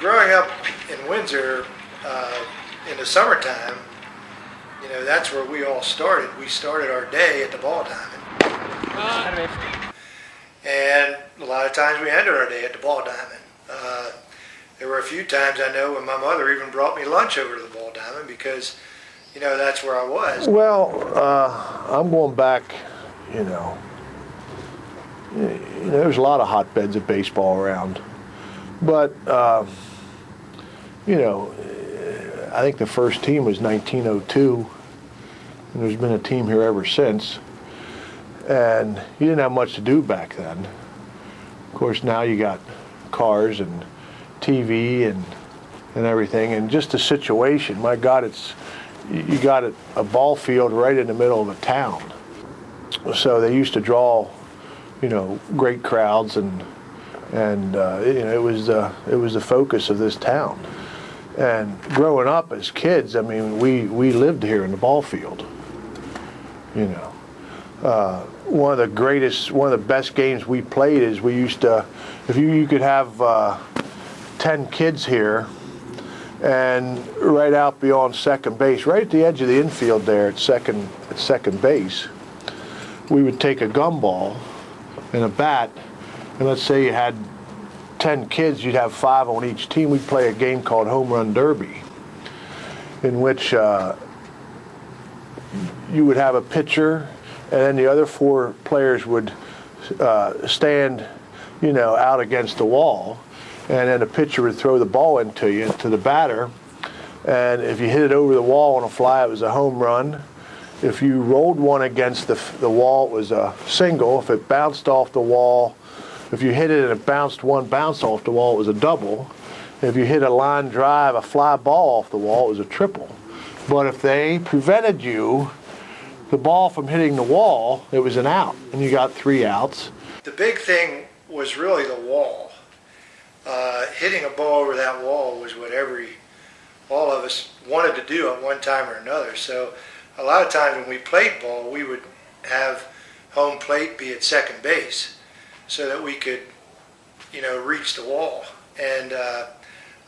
growing up in Windsor in the summertime, you know, that's where we all started. We started our day at the ball diamond. And a lot of times we ended our day at the ball diamond. There were a few times I know when my mother even brought me lunch over to the ball diamond because, you know, that's where I was. Well, I'm going back, you know, there's a lot of hotbeds of baseball around. But, you know, I think the first team was 1902, and there's been a team here ever since. And you didn't have much to do back then. Of course, now you got cars and TV and everything, and just the situation. My God, you got a ball field right in the middle of a town. So they used to draw, you know, great crowds, and you know, it was the focus of this town. And growing up as kids, I mean, we lived here in the ball field. You know, one of the best games we played is we used to, if you could have 10 kids here, and right out beyond second base, right at the edge of the infield there at second base, we would take a gumball and a bat, and let's say you had 10 kids, you'd have 5 on each team. We'd play a game called Home Run Derby, in which you would have a pitcher, and then the other 4 players would stand, you know, out against the wall, and then the pitcher would throw the ball into you, to the batter, and if you hit it over the wall on a fly, it was a home run. If you rolled one against the wall, it was a single. If it bounced off the wall, if you hit it and it bounced off the wall, it was a double. If you hit a line drive, a fly ball off the wall, it was a triple. But if they prevented the ball from hitting the wall, it was an out, and you got 3 outs. The big thing was really the wall. Hitting a ball over that wall was what all of us wanted to do at one time or another. So a lot of times when we played ball, we would have home plate be at second base so that we could, you know, reach the wall. And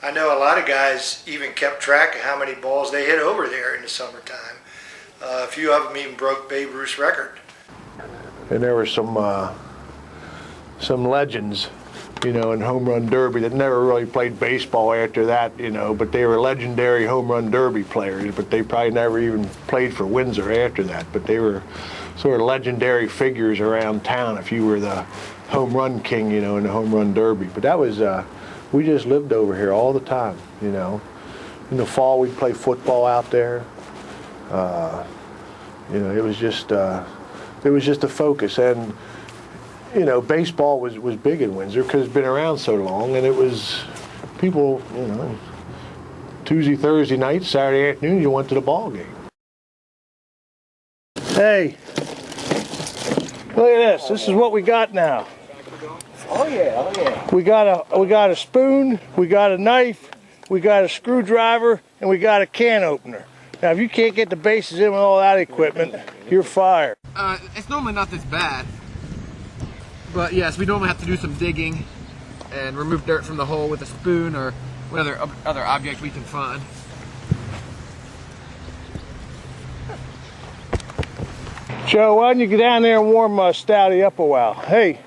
I know a lot of guys even kept track of how many balls they hit over there in the summertime. A few of them even broke Babe Ruth's record. And there were some legends, you know, in Home Run Derby that never really played baseball after that, you know, but they were legendary Home Run Derby players, but they probably never even played for Windsor after that. But they were sort of legendary figures around town if you were the home run king, you know, in the Home Run Derby. But that was, we just lived over here all the time, you know. In the fall, we'd play football out there. You know, it was just a focus. And you know, baseball was big in Windsor because it's been around so long, and it was people, you know, Tuesday, Thursday night, Saturday afternoon, you went to the ball game. Hey, look at this. This is what we got now. Oh yeah, oh yeah. We got a spoon, we got a knife, we got a screwdriver, and we got a can opener. Now, if you can't get the bases in with all that equipment, you're fired. It's normally not this bad. But yes, we normally have to do some digging and remove dirt from the hole with a spoon or whatever other object we can find. Joe, why don't you get down there and warm Stouty up a while? Hey,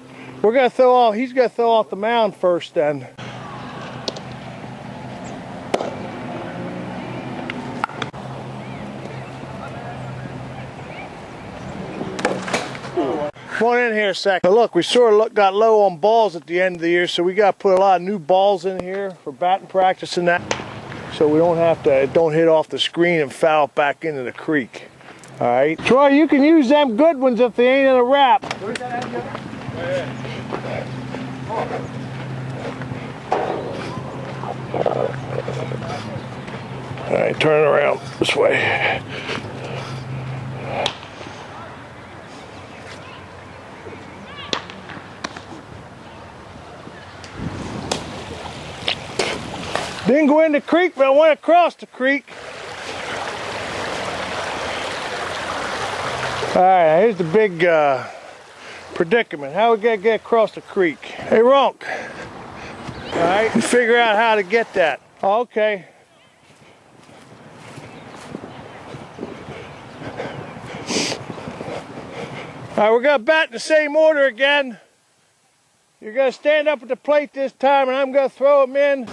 he's got to throw off the mound first then. Come on in here a second. Now look, we sort of got low on balls at the end of the year, so we got to put a lot of new balls in here for batting practice and that, so we don't have to, it don't hit off the screen and foul back into the creek. All right, Troy, you can use them good ones if they ain't in a wrap. Where's that at, All right, turn it around this way. Didn't go in the creek, but I went across the creek. All right, here's the big predicament. How we gotta get across the creek? Hey, Ronk. All right, and figure out how to get that. Okay. All right, we're gonna bat in the same order again. You're gonna stand up at the plate this time, and I'm gonna throw them in.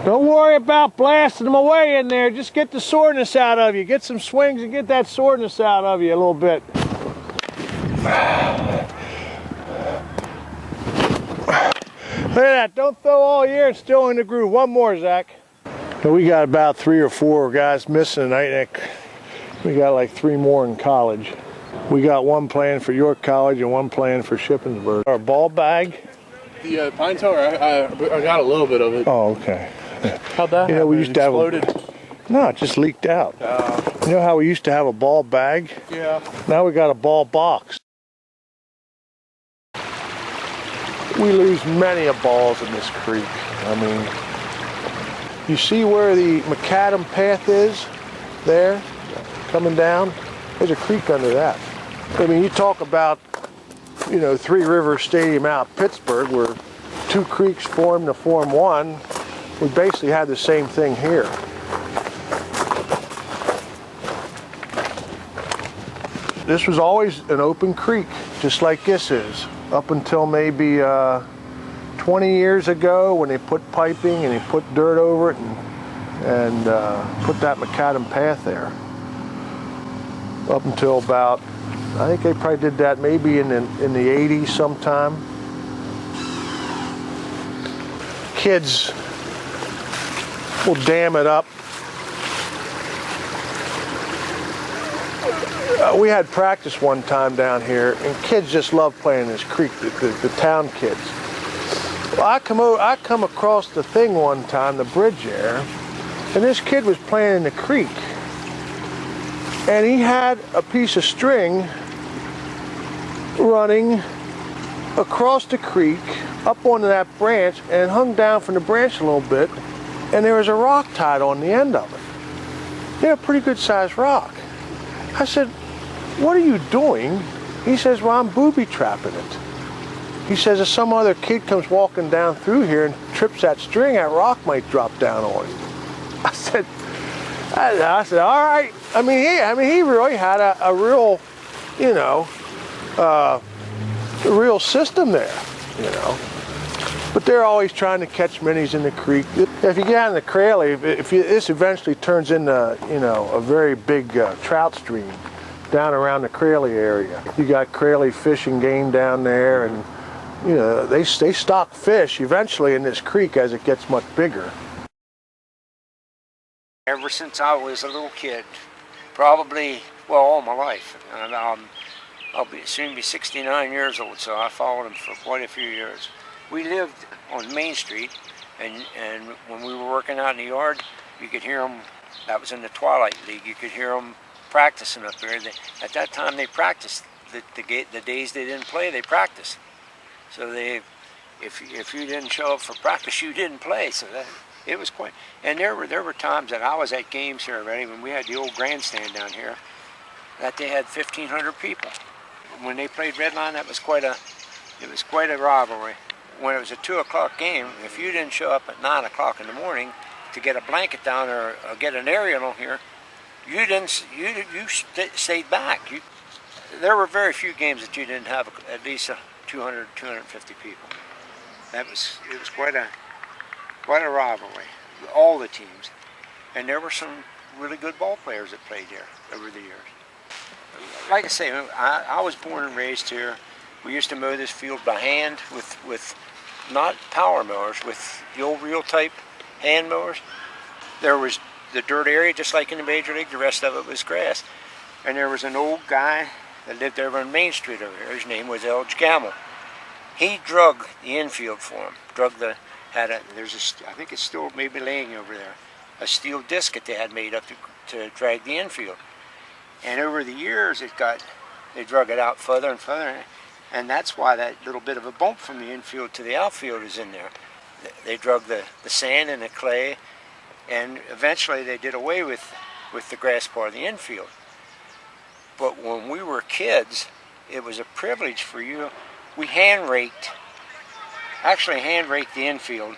Don't worry about blasting them away in there. Just get the soreness out of you. Get some swings and get that soreness out of you a little bit. Look at that. Don't throw all year and still in the groove. One more, Zach. So we got about 3 or 4 guys missing tonight. We got like 3 more in college. We got one playing for York College and one playing for Shippensburg. Our ball bag. The pine tar, I got a little bit of it. Oh, okay. How'd that happen? We used to exploded? No, it just leaked out. You know how we used to have a ball bag? Yeah. Now we got a ball box. We lose many of balls in this creek. I mean, you see where the macadam path is there, coming down? There's a creek under that. I mean, you talk about, you know, Three Rivers Stadium out in Pittsburgh, where 2 creeks form to form one. We basically had the same thing here. This was always an open creek, just like this is, up until maybe 20 years ago when they put piping and they put dirt over it and put that macadam path there. Up until about, I think they probably did that maybe in the 80s sometime. Kids will dam it up. We had practice one time down here, and kids just love playing this creek, the town kids. Well, I come across the thing one time, the bridge there, and this kid was playing in the creek. And he had a piece of string running across the creek, up onto that branch, and hung down from the branch a little bit, and there was a rock tied on the end of it. They're a pretty good sized rock. I said, "What are you doing?" He says, "Well, I'm booby trapping it." He says, if some other kid comes walking down through here and trips that string, that rock might drop down on him. I said, all right. I mean, he really had a real, you know, a real system there, you know. But they're always trying to catch minnies in the creek. If you get out in the Craley, this eventually turns into, you know, a very big trout stream down around the Craley area. You got Craley Fish and Game down there, and you know they stock fish eventually in this creek as it gets much bigger. Ever since I was a little kid, probably, well, all my life. And I'll soon be 69 years old, so I followed him for quite a few years. We lived on Main Street, and when we were working out in the yard, you could hear them. That was in the Twilight League. You could hear them practicing up there. At that time, they practiced. The days they didn't play, they practiced. So if you didn't show up for practice, you didn't play. So it was quite. And there were times that I was at games here already when we had the old grandstand down here, that they had 1,500 people. When they played Redline, it was quite a rivalry. When it was a 2 o'clock game, if you didn't show up at 9 o'clock in the morning to get a blanket down or get an aerial on here, you stayed back. There were very few games that you didn't have at least 200, 250 people. It was quite a rivalry, all the teams. And there were some really good ball players that played here over the years. Like I say, I was born and raised here. We used to mow this field by hand with not power mowers, with the old reel type hand mowers. There was the dirt area just like in the Major League, the rest of it was grass. And there was an old guy that lived over on Main Street over here. His name was Elge Gamble. He drug the infield for him. I think it's still maybe laying over there, a steel disc that they had made up to drag the infield. And over the years, they drug it out further and further, and that's why that little bit of a bump from the infield to the outfield is in there. They drug the sand and the clay And eventually they did away with the grass part of the infield. But when we were kids, it was a privilege for you. We actually hand raked the infield,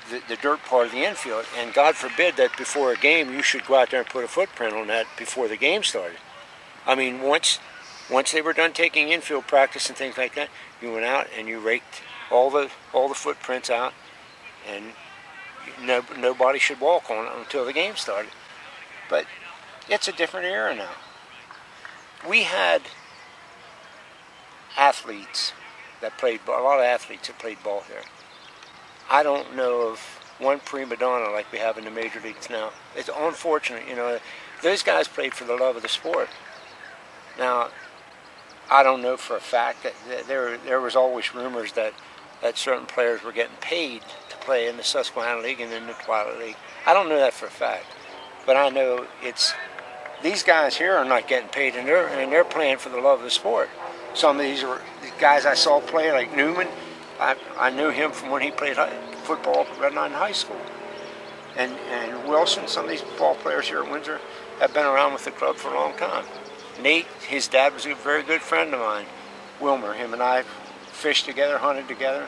the dirt part of the infield, and God forbid that before a game you should go out there and put a footprint on that before the game started. I mean, once they were done taking infield practice and things like that, you went out and you raked all the footprints out, and nobody should walk on it until the game started. But it's a different era now. We had athletes that played ball, a lot of athletes that played ball here. I don't know of one prima donna like we have in the major leagues now. It's unfortunate, you know. Those guys played for the love of the sport. Now, I don't know for a fact that there was always rumors that certain players were getting paid to play in the Susquehanna League and in the Twilight League. I don't know that for a fact, but I know these guys here are not getting paid, and they're playing for the love of the sport. Some of these are the guys I saw play, like Newman. I knew him from when he played football at Red Line High School. And Wilson, some of these ball players here at Windsor have been around with the club for a long time. Nate, his dad was a very good friend of mine. Wilmer, him and I fished together, hunted together.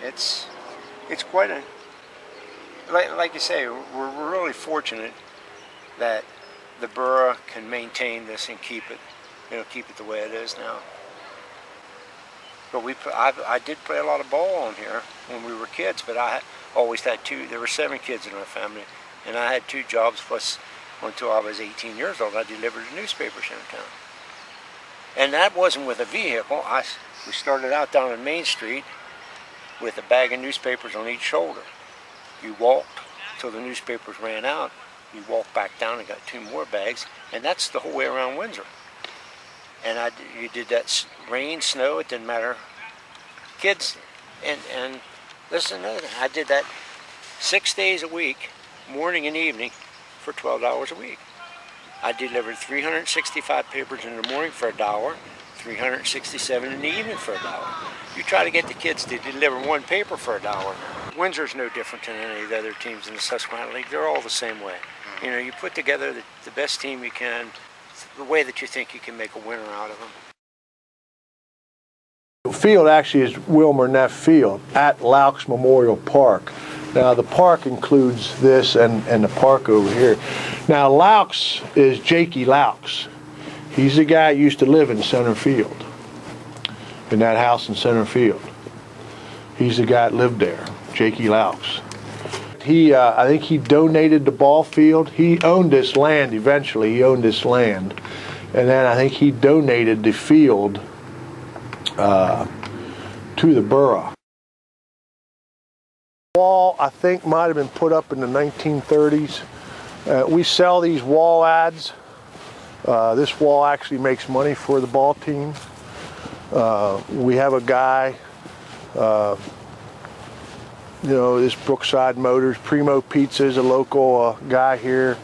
It's quite a, like you say, we're really fortunate that the borough can maintain this and keep it the way it is now. But I did play a lot of ball on here when we were kids, but I always had there were 7 kids in our family, and I had 2 jobs, plus until I was 18 years old, I delivered the newspapers here in town. And that wasn't with a vehicle. We started out down on Main Street with a bag of newspapers on each shoulder. You walked till the newspapers ran out. You walked back down and got 2 more bags, and that's the whole way around Windsor. And you did that rain, snow, it didn't matter. Kids, and listen, I did that 6 days a week, morning and evening, for $12 a week. I delivered 365 papers in the morning for $1, 367 in the evening for $1. You try to get the kids to deliver 1 paper for $1. Windsor's no different than any of the other teams in the Susquehanna League. They're all the same way. You know, you put together the best team you can, the way that you think you can make a winner out of them. The field actually is Wilmer Neff Field at Laux Memorial Park. Now the park includes this and the park over here. Now Laux is Jakey Laux. He's the guy who used to live in center field, in that house in center field. He's the guy that lived there, Jakey Laux. I think he donated the Ballfield. He owned this land eventually. He owned this land. And then I think he donated the field to the borough. The wall, I think, might have been put up in the 1930s. We sell these wall ads. This wall actually makes money for the ball team. We have a guy, this Brookside Motors, Primo Pizza is a local guy here.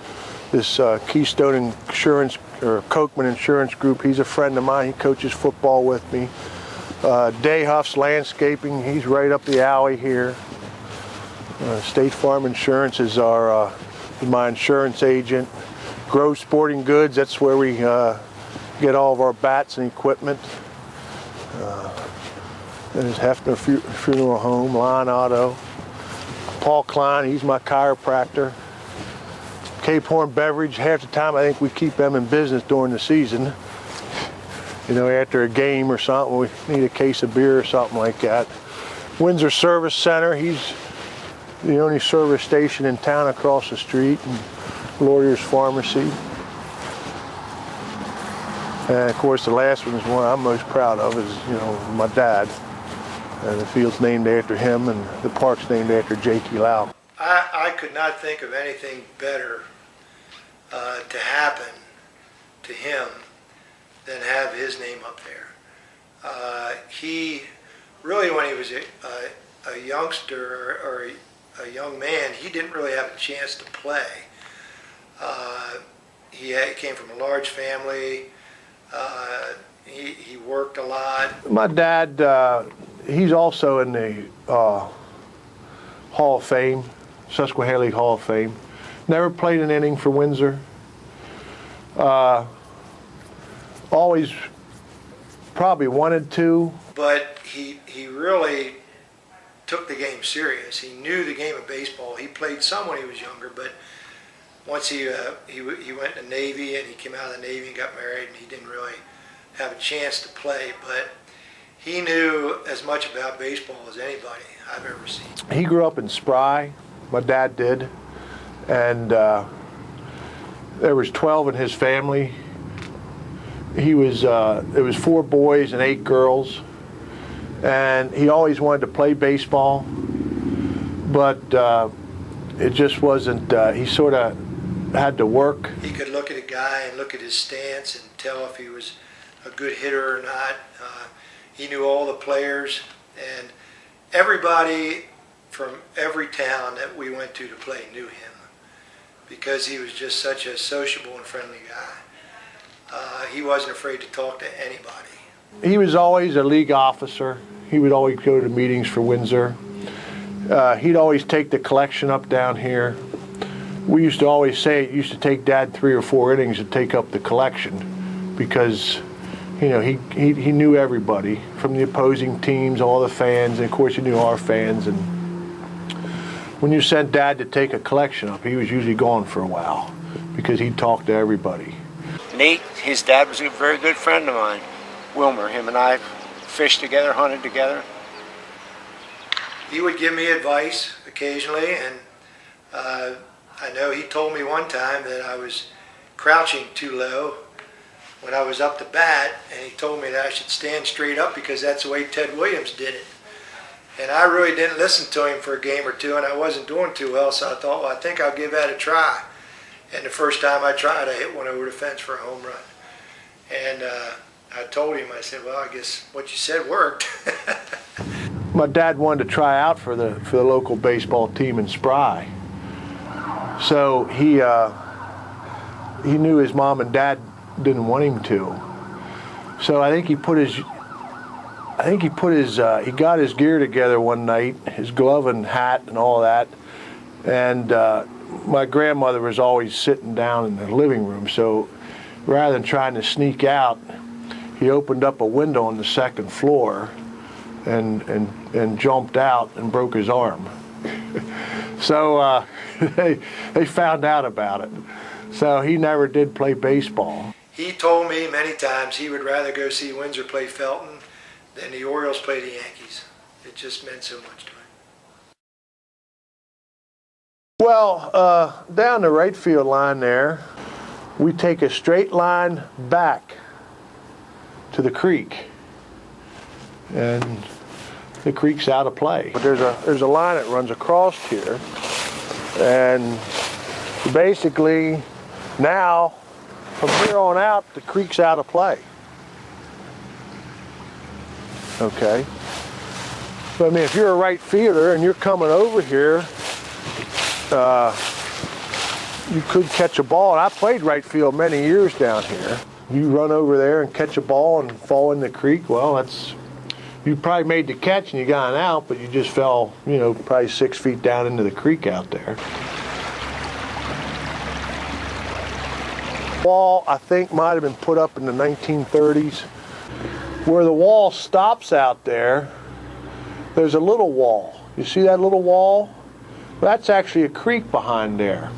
This Keystone Insurance, or Kochman Insurance Group, he's a friend of mine. He coaches football with me. Dayhuff's Landscaping, he's right up the alley here. State Farm Insurance is my insurance agent. Grove Sporting Goods, that's where we get all of our bats and equipment. There's Hefner Funeral Home, Line Auto. Paul Klein, he's my chiropractor. Cape Horn Beverage, half the time I think we keep them in business during the season. After a game or something, we need a case of beer or something like that. Windsor Service Center, he's the only service station in town across the street. And Lawyer's Pharmacy. And of course the last one is one I'm most proud of is, my dad. And the field's named after him and the park's named after Jakey Lau. I could not think of anything better to happen to him than have his name up there. He really, when he was a youngster or a young man, he didn't really have a chance to play. He came from a large family. He worked a lot. My dad, he's also in the Hall of Fame, Susquehanna League Hall of Fame. Never played an inning for Windsor. Always probably wanted to. But he really took the game serious. He knew the game of baseball. He played some when he was younger, but once he went in the Navy, and he came out of the Navy and got married, and he didn't really have a chance to play. But he knew as much about baseball as anybody I've ever seen. He grew up in Spry. My dad did, and there was 12 in his family. There was 4 boys and 8 girls, and he always wanted to play baseball, but it just wasn't. He sort of had to work. He could look at a guy and look at his stance and tell if he was a good hitter or not. He knew all the players, and everybody from every town that we went to play knew him, because he was just such a sociable and friendly guy. He wasn't afraid to talk to anybody. He was always a league officer. He would always go to meetings for Windsor. He'd always take the collection up down here. We used to always say it used to take Dad 3 or 4 innings to take up the collection, because he knew everybody from the opposing teams, all the fans, and of course he knew our fans. And when you sent Dad to take a collection up, he was usually gone for a while, because he'd talk to everybody. Nate, his dad, was a very good friend of mine. Wilmer, him and I fished together, hunted together. He would give me advice occasionally, and I know he told me one time that I was crouching too low when I was up to bat, and he told me that I should stand straight up because that's the way Ted Williams did it. And I really didn't listen to him for a game or two, and I wasn't doing too well, so I thought, well, I think I'll give that a try. And the first time I tried, I hit one over the fence for a home run. And I told him, I said, well, I guess what you said worked. My dad wanted to try out for the local baseball team in Spry. So he knew his mom and dad didn't want him to. So I think he got his gear together one night, his glove and hat and all that. And my grandmother was always sitting down in the living room, so rather than trying to sneak out, he opened up a window on the 2nd floor and jumped out and broke his arm. So they found out about it. So he never did play baseball. He told me many times he would rather go see Windsor play Felton than the Orioles play the Yankees. It just meant so much to him. Well, down the right field line there, we take a straight line back to the creek, and the creek's out of play. But there's a line that runs across here, and basically now from here on out the creek's out of play. Okay. But I mean, if you're a right fielder and you're coming over here, you could catch a ball. And I played right field many years down here. You run over there and catch a ball and fall in the creek, well, you probably made the catch and you got an out, but you just fell, probably 6 feet down into the creek out there. Wall, I think, might have been put up in the 1930s. Where the wall stops out there, there's a little wall. You see that little wall? That's actually a creek behind there.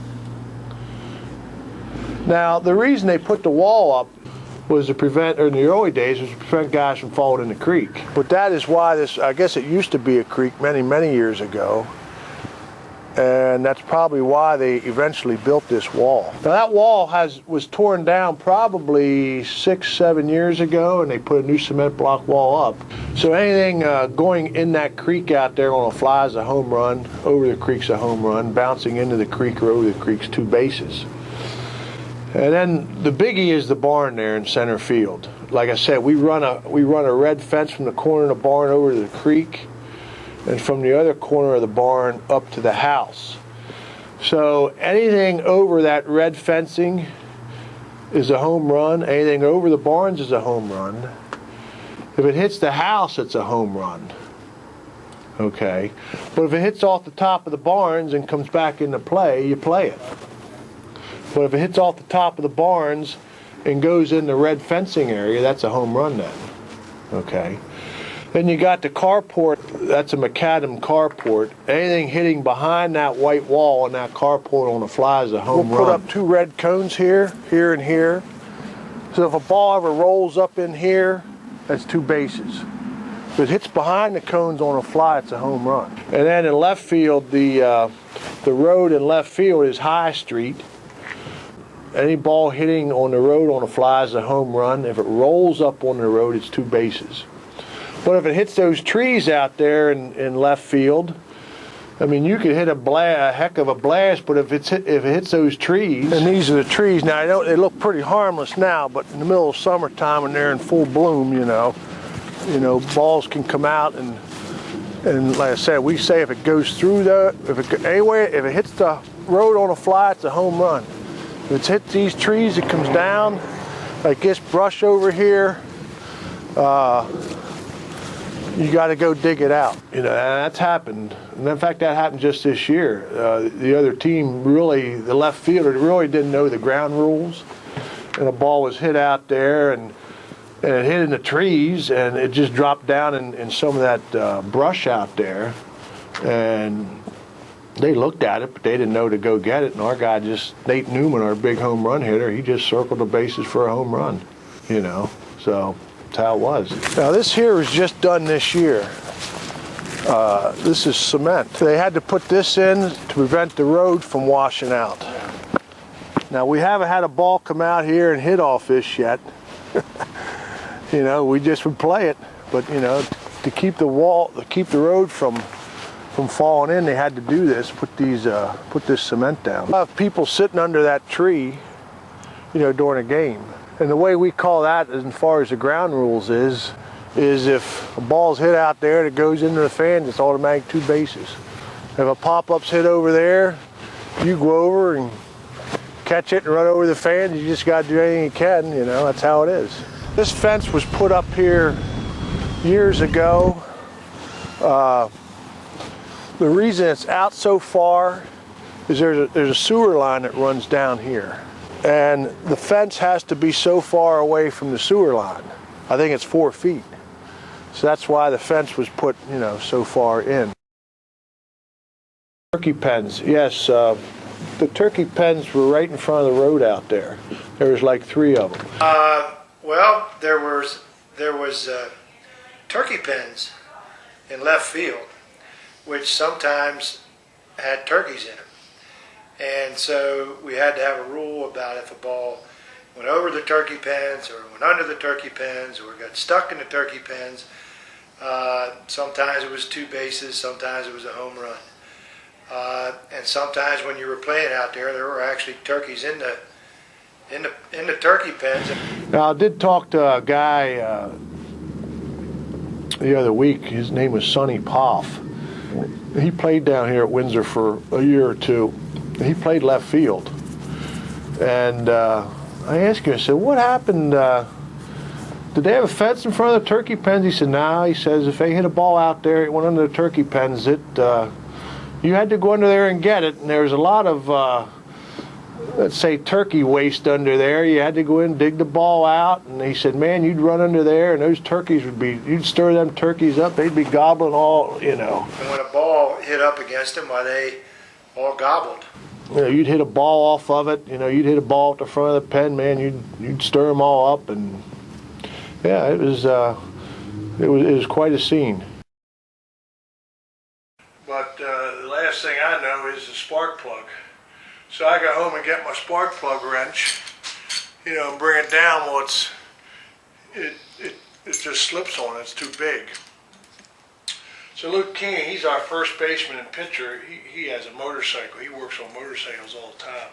Now, the reason they put the wall up was to prevent, or in the early days, was to prevent guys from falling in the creek. But that is why I guess it used to be a creek many, many years ago. And that's probably why they eventually built this wall. Now that wall was torn down probably 6-7 years ago, and they put a new cement block wall up. So anything going in that creek out there on a fly is a home run, over the creek's a home run, bouncing into the creek or over the creek's 2 bases. And then the biggie is the barn there in center field. Like I said, we run a red fence from the corner of the barn over to the creek, and from the other corner of the barn up to the house. So anything over that red fencing is a home run. Anything over the barns is a home run. If it hits the house, it's a home run. okay? But if it hits off the top of the barns and comes back into play, you play it. But if it hits off the top of the barns and goes in the red fencing area, that's a home run then, okay? Then you got the carport, that's a macadam carport. Anything hitting behind that white wall and that carport on the fly is a home run. We'll put up 2 red cones here, here and here. So if a ball ever rolls up in here, that's 2 bases. If it hits behind the cones on a fly, it's a home run. And then in left field, the road in left field is High Street. Any ball hitting on the road on a fly is a home run. If it rolls up on the road, it's 2 bases. But if it hits those trees out there in left field, I mean, you could hit a heck of a blast, but if it hits those trees, and these are the trees now, they look pretty harmless now, but in the middle of summertime when they're in full bloom, you know, balls can come out and like I said, we say if it goes through if it hits the road on a fly, it's a home run. If it's hit these trees, it comes down like this brush over here. You got to go dig it out. You know, and that's happened. And in fact, that happened just this year. The other team really, the left fielder really didn't know the ground rules. And a ball was hit out there and it hit in the trees and it just dropped down in some of that brush out there. And they looked at it, but they didn't know to go get it. And our guy Nate Newman, our big home run hitter, he just circled the bases for a home run, you know. So that's how it was. Now this here was just done this year. This is cement. They had to put this in to prevent the road from washing out. Now we haven't had a ball come out here and hit off this yet. You know, we just would play it, but you know, to keep the road from falling in, they had to do this. Put this cement down. A lot of people sitting under that tree, you know, during a game. And the way we call that, as far as the ground rules is if a ball's hit out there and it goes into the fans, it's automatic 2 bases. If a pop-up's hit over there, you go over and catch it and run over the fans. You just got to do anything you can, you know, that's how it is. This fence was put up here years ago. The reason it's out so far is there's a sewer line that runs down here. And the fence has to be so far away from the sewer line. I think it's 4 feet. So that's why the fence was put, you know, so far in. Turkey pens, yes. The turkey pens were right in front of the road out there. There was like 3 of them. Well, there was turkey pens in left field, which sometimes had turkeys in them. And so we had to have a rule about if a ball went over the turkey pens or went under the turkey pens or got stuck in the turkey pens. Sometimes it was 2 bases, sometimes it was a home run. And sometimes when you were playing out there were actually turkeys in the turkey pens. Now I did talk to a guy the other week. His name was Sonny Poff. He played down here at Windsor for a year or 2. He played left field. And I asked him, I said, what happened? Did they have a fence in front of the turkey pens? He said, no. He says, if they hit a ball out there, it went under the turkey pens, you had to go under there and get it. And there was a lot of, let's say, turkey waste under there. You had to go in and dig the ball out. And he said, man, you'd run under there and those turkeys you'd stir them turkeys up. They'd be gobbling all, you know. And when a ball hit up against them, why they all gobbled. You know, you'd hit a ball off of it. You know, you'd hit a ball at the front of the pen, man. You'd stir them all up, and yeah, it was quite a scene. But the last thing I know is the spark plug. So I go home and get my spark plug wrench, you know, and bring it down. Well, it just slips on it. It's too big. So Luke King, he's our first baseman and pitcher. He has a motorcycle. He works on motorcycles all the time.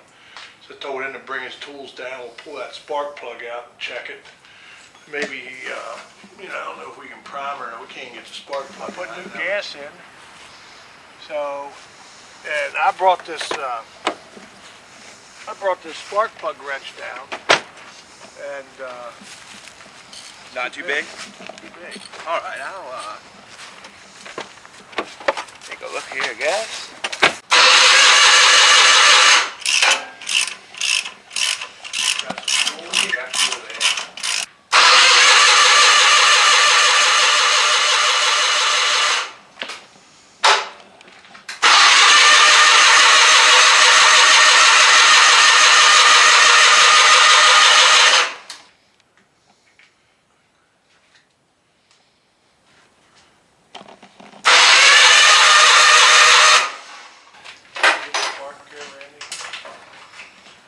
So I told him to bring his tools down. We'll pull that spark plug out and check it. Maybe, you know, I don't know if we can prime or we can't get the spark plug. Put new gas in. So, and I brought this spark plug wrench down. And not too big? Too big. All right, a look here, guys.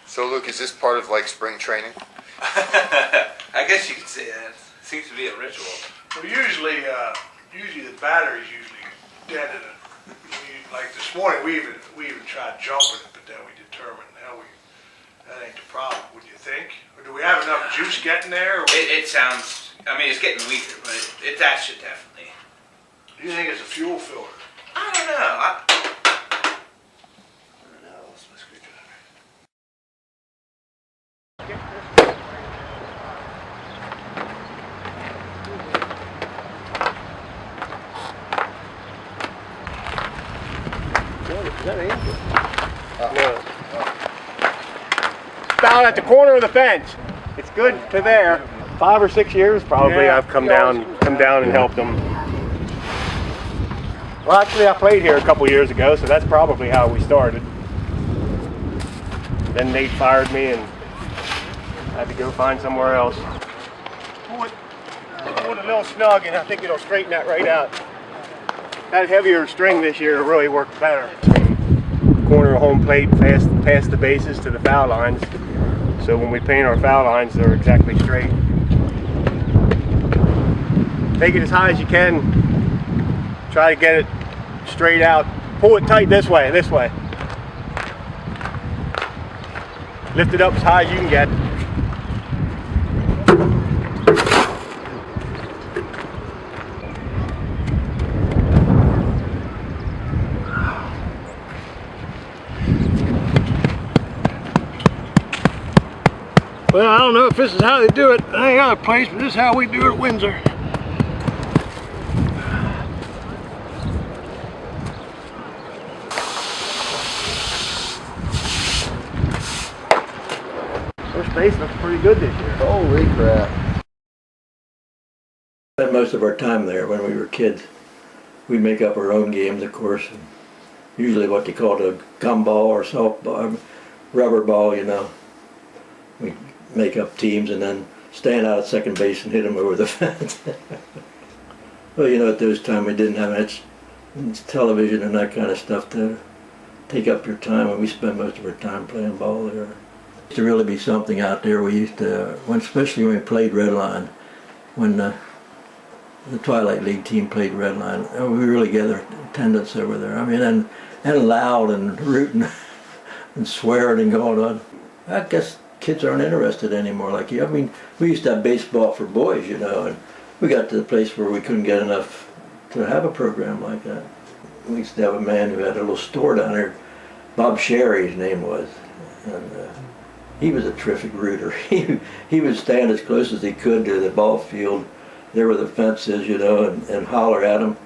So Luke, is this part of like spring training? I guess you could say that. Seems to be a ritual. Well, usually the battery's usually dead in it. Like this morning, we even tried jumping it, but then we determined that ain't the problem. Would you think? Or do we have enough juice getting there? Or It sounds, I mean, it's getting weaker, but that should definitely. do you think it's a fuel filter? I don't know. I don't know. I lost my screwdriver. Down at the corner of the fence. It's good to there. 5 or 6 years probably I've come down and helped them. Well, actually I played here a couple years ago, so that's probably how we started. Then Nate fired me and I had to go find somewhere else. Pull it a little snug and I think it'll straighten that right out. That heavier string this year really worked better. Corner of home plate past the bases to the foul lines. So when we paint our foul lines, they're exactly straight. Take it as high as you can. Try to get it straight out. Pull it tight this way. Lift it up as high as you can get. Well, I don't know if this is how they do it in any other place, but this is how we do it at Windsor. First base looks pretty good this year. Holy crap. Spent most of our time there when we were kids. We'd make up our own games, of course. Usually what they called a gumball or softball, rubber ball, you know. We'd make up teams and then stand out at second base and hit them over the fence. Well, you know, at those times we didn't have much television and that kind of stuff to take up your time, and we spent most of our time playing ball there. It used to really be something out there. We used to, especially when we played Red Line, when the Twilight League team played Red Line, we really gathered attendance over there. I mean, and loud and rooting and swearing and going on. I guess kids aren't interested anymore like you. I mean, we used to have baseball for boys, you know, and we got to the place where we couldn't get enough to have a program like that. We used to have a man who had a little store down there, Bob Sherry, his name was, and he was a terrific rooter. He would stand as close as he could to the ball field, there where the fence is, you know, and holler at him.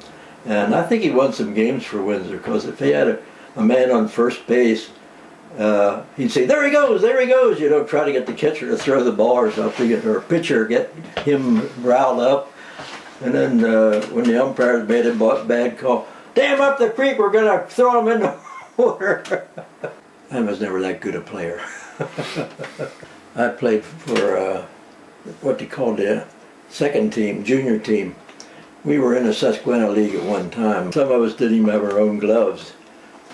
And I think he won some games for Windsor, because if he had a man on first base, he'd say, there he goes, you know, try to get the catcher to throw the ball or something, or pitcher, get him riled up. And then when the umpires made a bad call, dam up the creek, we're going to throw him in the water. I was never that good a player. I played for what they called the second team, junior team. We were in the Susquehanna League at one time. Some of us didn't even have our own gloves.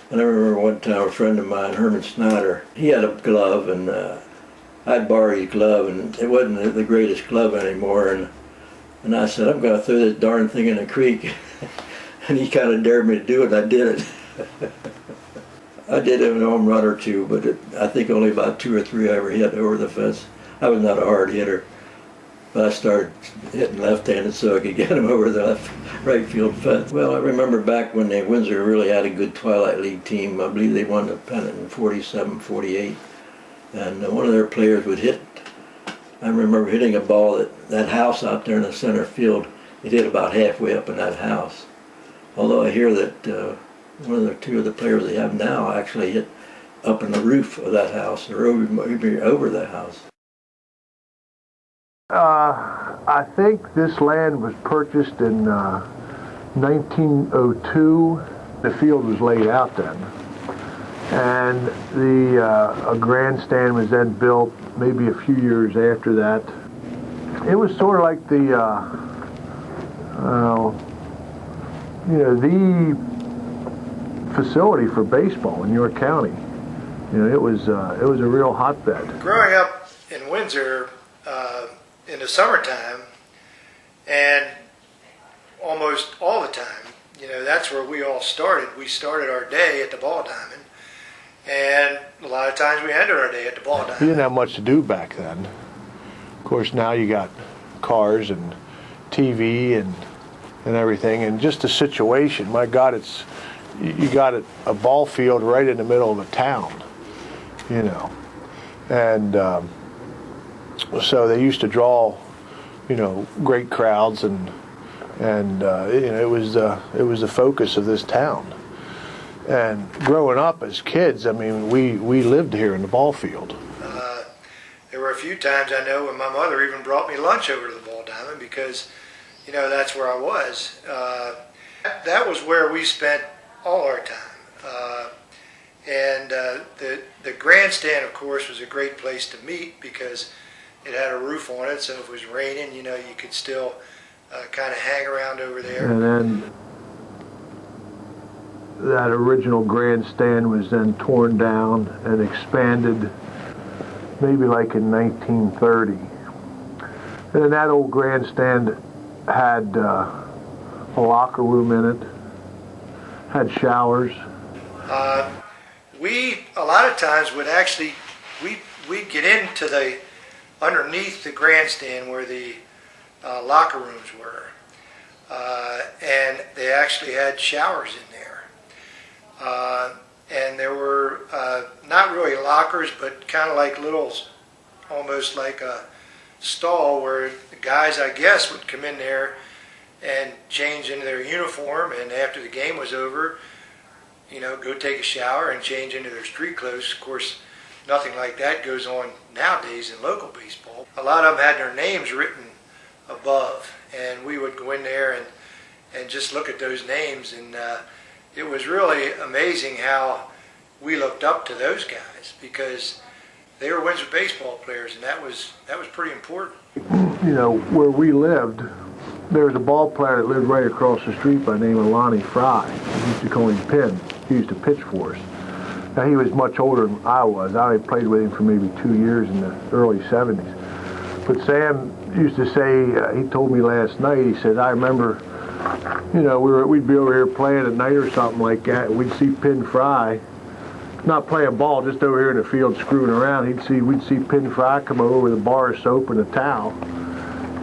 And I remember one time a friend of mine, Herman Snyder, he had a glove, and I'd borrow his glove, and it wasn't the greatest glove anymore. And I said, I'm going to throw this darn thing in the creek. And he kind of dared me to do it, and I did it. I did have a home run or two, but I think only about 2 or 3 I ever hit over the fence. I was not a hard hitter, but I started hitting left-handed so I could get him over the right field fence. Well, I remember back when Windsor really had a good Twilight League team. I believe they won the pennant in 47, 48. And one of their players would hit. I remember hitting a ball that house out there in the center field. It hit about halfway up in that house. Although I hear that one of the two of the players they have now actually hit up in the roof of that house or over that house. I think this land was purchased in 1902. The field was laid out then. And a grandstand was then built maybe a few years after that. It was sort of like the facility for baseball in York County. It was a real hotbed. Growing up in Windsor in the summertime, and almost all the time, that's where we all started. We started our day at the ball diamond, and a lot of times we ended our day at the ball diamond. You didn't have much to do back then. Of course, now you got cars and TV and everything, and just the situation. My God, you got a ball field right in the middle of a town, and so they used to draw, great crowds, and it was the focus of this town. And growing up as kids, I mean, we lived here in the ball field. There were a few times I know when my mother even brought me lunch over to the ball diamond because, that's where I was. That was where we spent all our time. And the grandstand, of course, was a great place to meet because it had a roof on it, so if it was raining, you could still kind of hang around over there. And then that original grandstand was then torn down and expanded maybe like in 1930. And then that old grandstand had a locker room in it, had showers. We a lot of times would actually we'd get into the underneath the grandstand where the locker rooms were, and they actually had showers in there, and there were not really lockers, but kind of like little, almost like a stall where the guys, I guess, would come in there and change into their uniform, and after the game was over, go take a shower and change into their street clothes. Of course, nothing like that goes on nowadays in local baseball. A lot of them had their names written above, and we would go in there and just look at those names, and it was really amazing how we looked up to those guys because they were Windsor baseball players, and that was pretty important. Where we lived, there was a ball player that lived right across the street by the name of Lonnie Fry. We used to call him Pin. He used to pitch for us. Now, he was much older than I was. I only played with him for maybe 2 years in the early 70s. But Sam used to say, he told me last night, he said, I remember, we'd be over here playing at night or something like that, and we'd see Pin Fry, not playing ball, just over here in the field screwing around. We'd see Pin Fry come over with a bar of soap and a towel.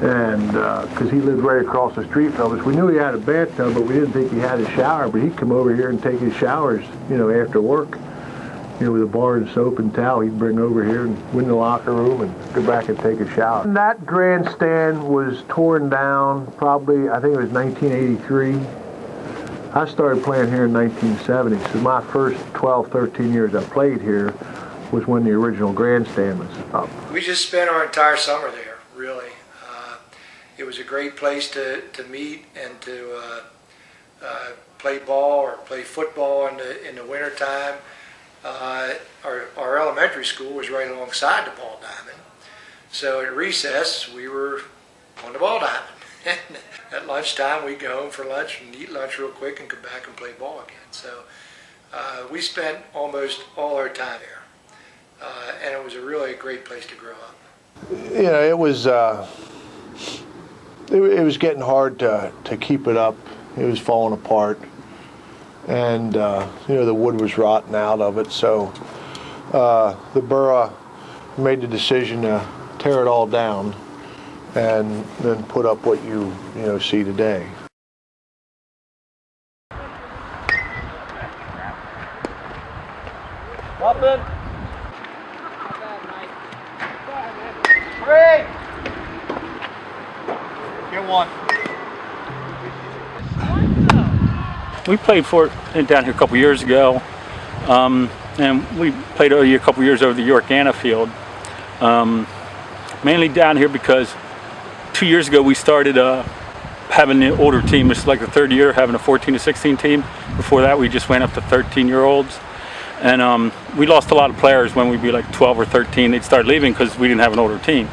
And because he lived right across the street from us, we knew he had a bathtub, but we didn't think he had a shower. But he'd come over here and take his showers, after work, with a bar and soap and towel. He'd bring over here and go in the locker room and go back and take a shower. And that grandstand was torn down probably, I think it was 1983. I started playing here in 1970, so my first 12, 13 years I played here was when the original grandstand was up. We just spent our entire summer there, really. It was a great place to meet and to play ball or play football in the wintertime. Our elementary school was right alongside the ball diamond. So at recess, we were on the ball diamond. At lunchtime, we'd go home for lunch and eat lunch real quick and come back and play ball again. So we spent almost all our time there. And it was a really great place to grow up. It was getting hard to keep it up. It was falling apart. And, the wood was rotting out of it. So the borough made the decision to tear it all down and then put up what you see today. Nothing. Get one. We played for it down here a couple years ago, and we played a couple years over the York-Anna field. Mainly down here because 2 years ago we started having the older team. It's like the third year having a 14 to 16 team. Before that we just went up to 13-year-olds. And we lost a lot of players when we'd be like 12 or 13. They'd start leaving because we didn't have an older team.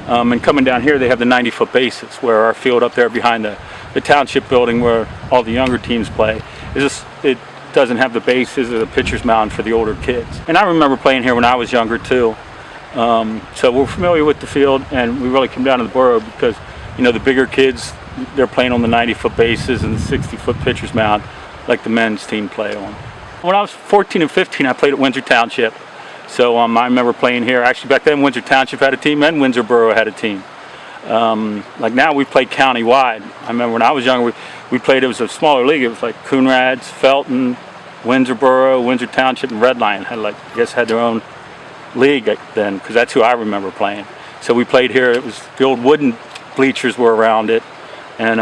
And coming down here, they have the 90-foot bases, where our field up there behind the township building where all the younger teams play, it doesn't have the bases or the pitcher's mound for the older kids. And I remember playing here when I was younger too. So we're familiar with the field, and we really come down to the borough because, you know, the bigger kids, they're playing on the 90-foot bases and the 60-foot pitcher's mound like the men's team play on. When I was 14 and 15, I played at Windsor Township. So I remember playing here. Actually, back then, Windsor Township had a team and Windsor Borough had a team. Like now, we play county-wide. I remember when I was younger, we played, it was a smaller league. It was like Coonrads, Felton, Windsor Borough, Windsor Township, and Red Lion had had their own league then, because that's who I remember playing. So we played here. It was the old wooden bleachers were around it. And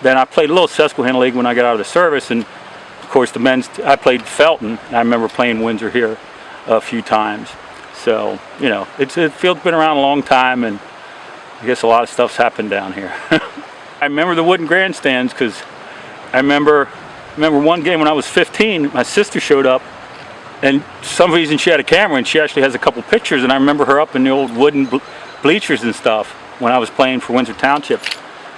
then I played a little Susquehanna League when I got out of the service. And of course, I played Felton. And I remember playing Windsor here a few times. So, you know, the field's been around a long time, and I guess a lot of stuff's happened down here. I remember the wooden grandstands because I remember one game when I was 15, my sister showed up, and for some reason she had a camera, and she actually has a couple pictures, and I remember her up in the old wooden bleachers and stuff when I was playing for Windsor Township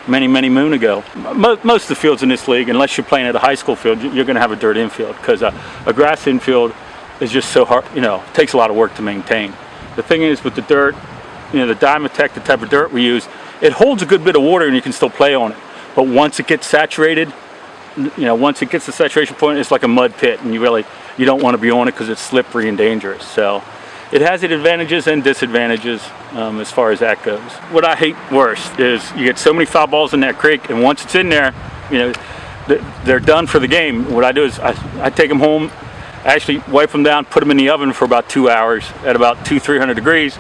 many moon ago. Most of the fields in this league, unless you're playing at a high school field, you're going to have a dirt infield because a grass infield is just so hard, you know, it takes a lot of work to maintain. The thing is with the dirt, you know, the Dymatech, the type of dirt we use, it holds a good bit of water and you can still play on it. But once it gets saturated, you know, once it gets the saturation point, it's like a mud pit, and you don't want to be on it because it's slippery and dangerous. So it has its advantages and disadvantages as far as that goes. What I hate worst is you get so many foul balls in that creek, and once it's in there, you know, they're done for the game. What I do is I take them home, actually wipe them down, put them in the oven for about 2 hours at about 200-300 degrees,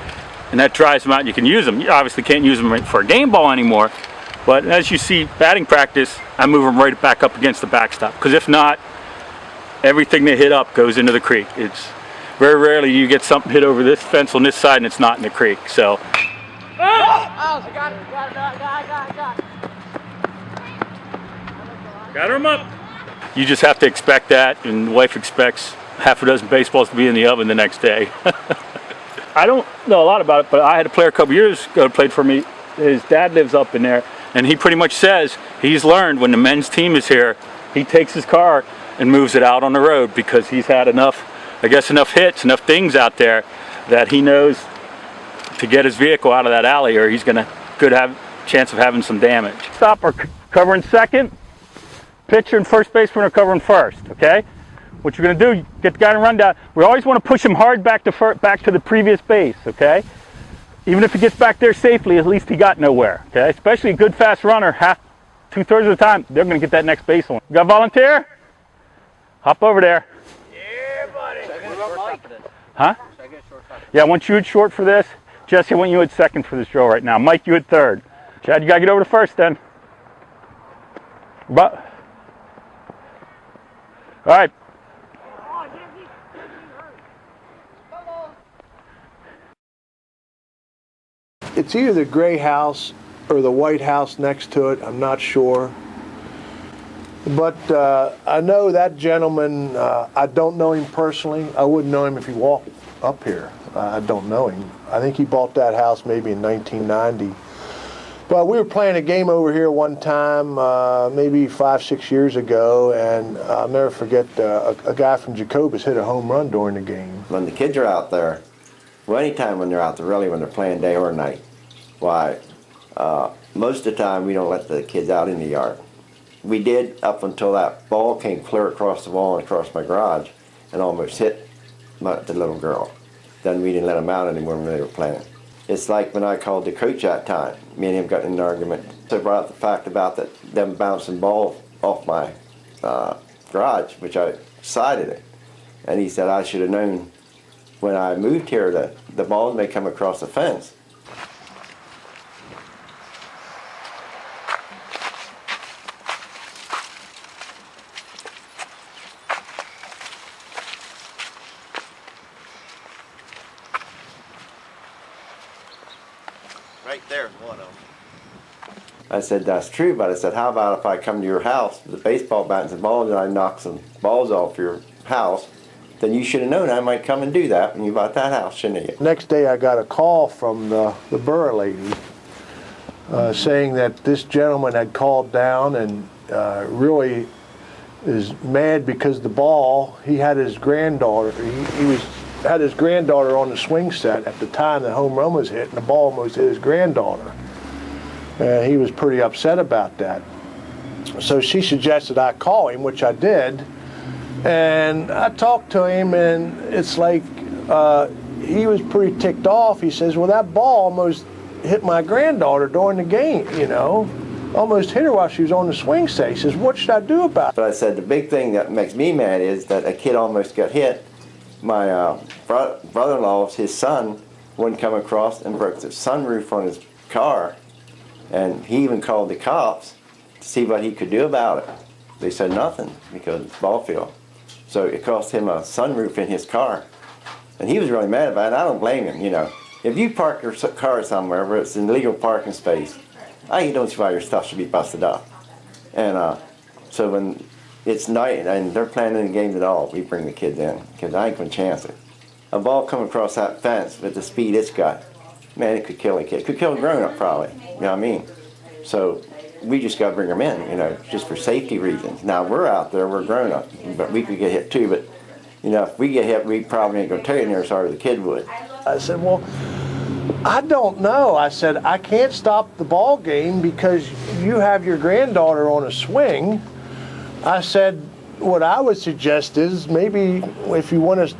and that dries them out and you can use them. You obviously can't use them for a game ball anymore, but as you see batting practice, I move them right back up against the backstop, because if not, everything they hit up goes into the creek. It's very rarely you get something hit over this fence on this side and it's not in the creek. So. Oh, got it. Got him up. You just have to expect that, and the wife expects half a dozen baseballs to be in the oven the next day. I don't know a lot about it, but I had a player a couple years ago that played for me. His dad lives up in there, and he pretty much says he's learned when the men's team is here, he takes his car and moves it out on the road because he's had enough hits, enough things out there that he knows to get his vehicle out of that alley, or he's gonna have a chance of having some damage. Stop or covering second. Pitcher and first baseman are covering first, okay? What you're going to do, get the guy to run down. We always want to push him hard back to the previous base, okay? Even if he gets back there safely, at least he got nowhere, okay? Especially a good fast runner, two-thirds of the time, they're going to get that next base on. You got a volunteer? Hop over there. Yeah, buddy. Huh? Yeah, I want you at short for this. Jesse, I want you at second for this drill right now. Mike, you at third. Chad, you got to get over to first then. All right. It's either the gray house or the white house next to it. I'm not sure. But I know that gentleman. I don't know him personally. I wouldn't know him if he walked up here. I don't know him. I think he bought that house maybe in 1990. But we were playing a game over here one time, maybe 5-6 years ago, and I'll never forget a guy from Jacobus hit a home run during the game. When the kids are out there, well, anytime when they're out there, really when they're playing day or night, why, most of the time we don't let the kids out in the yard. We did up until that ball came clear across the wall and across my garage and almost hit the little girl. Then we didn't let them out anymore when they were playing. It's like when I called the coach that time, me and him got in an argument. So I brought up the fact about them bouncing ball off my garage, which I sided it. And he said I should have known when I moved here that the ball may come across the fence. right there in one of them. I said, that's true, but I said, how about if I come to your house with a baseball bat and some balls and I knock some balls off your house? Then you should have known I might come and do that when you bought that house, shouldn't you? Next day I got a call from the borough lady saying that this gentleman had called down and really is mad because the ball, he had his granddaughter, had his granddaughter on the swing set at the time the home run was hit, and the ball almost hit his granddaughter. And he was pretty upset about that. So she suggested I call him, which I did. And I talked to him, and it's like he was pretty ticked off. He says, well, that ball almost hit my granddaughter during the game, you know. Almost hit her while she was on the swing set. He says, what should I do about it? But I said, the big thing that makes me mad is that a kid almost got hit. My brother-in-law's, his son, wouldn't come across and broke the sunroof on his car. And he even called the cops to see what he could do about it. They said nothing because it's Ballfield. So it cost him a sunroof in his car. And he was really mad about it. I don't blame him, you know. If you park your car somewhere where it's in legal parking space, I don't see why your stuff should be busted up. And so when it's night and they're planning the games at all, we bring the kids in because I ain't going to chance it. A ball come across that fence with the speed it's got, man, it could kill a kid. It could kill a grown-up probably, you know what I mean? So we just got to bring them in, you know, just for safety reasons. Now we're out there, we're grown-up, but we could get hit too. But, you know, if we get hit, we probably ain't going to tear you near as hard as the kid would. I said, well, I don't know. I said, I can't stop the ball game because you have your granddaughter on a swing. I said, what I would suggest is maybe if you want to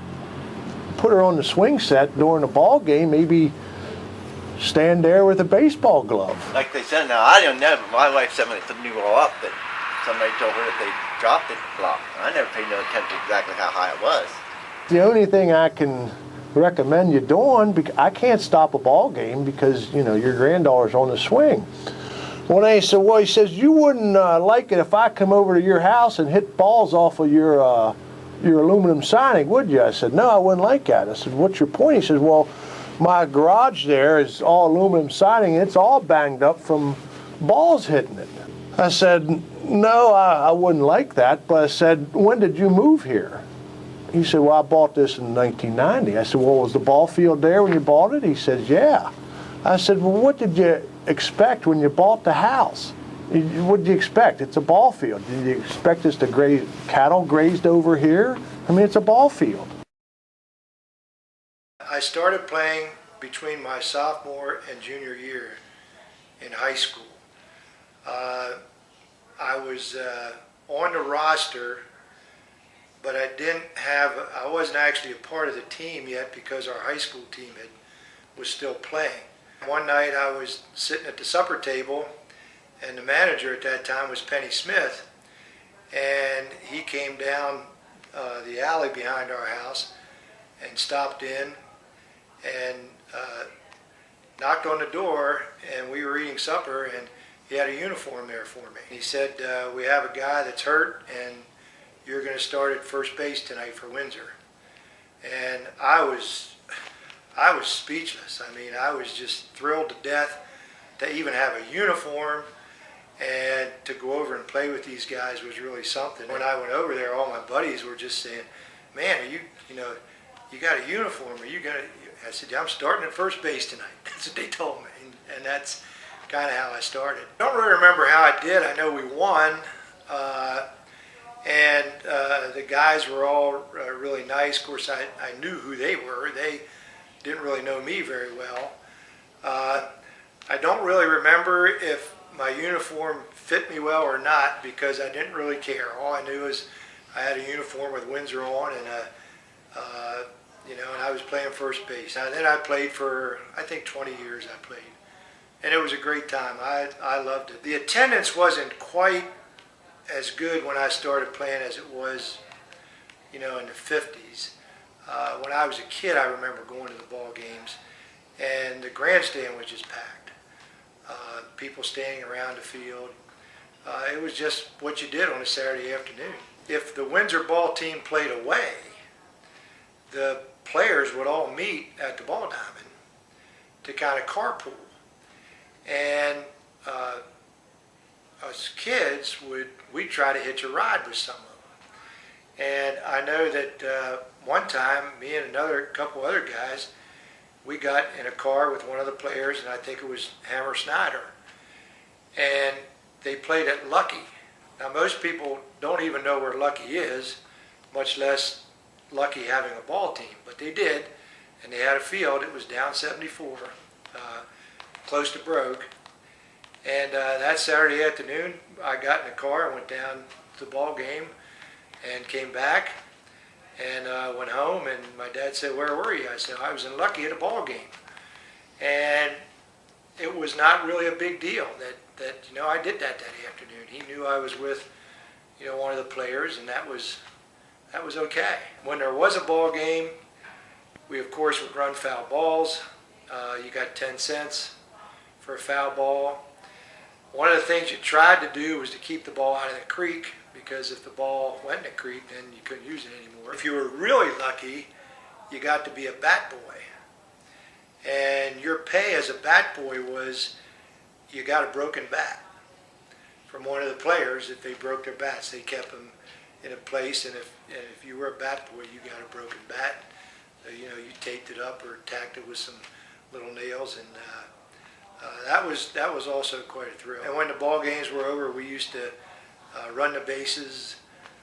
put her on the swing set during the ball game, maybe stand there with a baseball glove. Like they said, now I don't know, but my wife said when they put the new ball up that somebody told her that they dropped it block. I never paid no attention to exactly how high it was. The only thing I can recommend you doing, because I can't stop a ball game because, you know, your granddaughter's on the swing. When I said, well, he says, you wouldn't like it if I come over to your house and hit balls off of your aluminum siding, would you? I said, no, I wouldn't like that. I said, what's your point? He says, well, my garage there is all aluminum siding. It's all banged up from balls hitting it. I said, no, I wouldn't like that. But I said, when did you move here? He said, well, I bought this in 1990. I said, well, was the ball field there when you bought it? He says, yeah. I said, well, what did you expect when you bought the house? What did you expect? It's a ball field. Did you expect us to graze, cattle grazed over here? I mean, it's a ball field. I started playing between my sophomore and junior year in high school. I was on the roster, but I wasn't actually a part of the team yet because our high school team was still playing. One night I was sitting at the supper table, and the manager at that time was Penny Smith, and he came down the alley behind our house and stopped in and knocked on the door, and we were eating supper, and he had a uniform there for me. He said, we have a guy that's hurt, and you're going to start at first base tonight for Windsor. And I was speechless. I mean, I was just thrilled to death to even have a uniform, and to go over and play with these guys was really something. When I went over there, all my buddies were just saying, man, you got a uniform, are you going to... I said, yeah, I'm starting at first base tonight. That's what they told me, and that's kind of how I started. I don't really remember how I did. I know we won, and the guys were all really nice. Of course, I knew who they were. They didn't really know me very well. I don't really remember if my uniform fit me well or not because I didn't really care. All I knew is I had a uniform with Windsor on, and and I was playing first base. And then I played for, I think, 20 years I played. And it was a great time. I loved it. The attendance wasn't quite as good when I started playing as it was, in the 50s. When I was a kid, I remember going to the ball games, and the grandstand was just packed. People standing around the field. It was just what you did on a Saturday afternoon. If the Windsor ball team played away, the players would all meet at the ball diamond to kind of carpool. and us kids we'd try to hitch a ride with some of them. And I know that one time, me and another couple other guys, we got in a car with one of the players, and I think it was Hammer Snyder, and they played at Lucky. Now most people don't even know where Lucky is, much less Lucky having a ball team, but they did, and they had a field. It was down 74, close to Brogue, and that Saturday afternoon I got in the car and went down to the ball game and came back and went home, and my dad said, "Where were you?" I said, "I was in Lucky at a ball game." And it was not really a big deal that I did that afternoon. He knew I was with one of the players, and that was okay. When there was a ball game, we of course would run foul balls. You got 10 cents for a foul ball. One of the things you tried to do was to keep the ball out of the creek, because if the ball went in the creek, then you couldn't use it anymore. If you were really lucky, you got to be a bat boy. And your pay as a bat boy was you got a broken bat from one of the players. If they broke their bats, they kept them in a place, and if you were a bat boy, you got a broken bat. You taped it up or tacked it with some little nails, and that was also quite a thrill. And when the ball games were over, we used to run the bases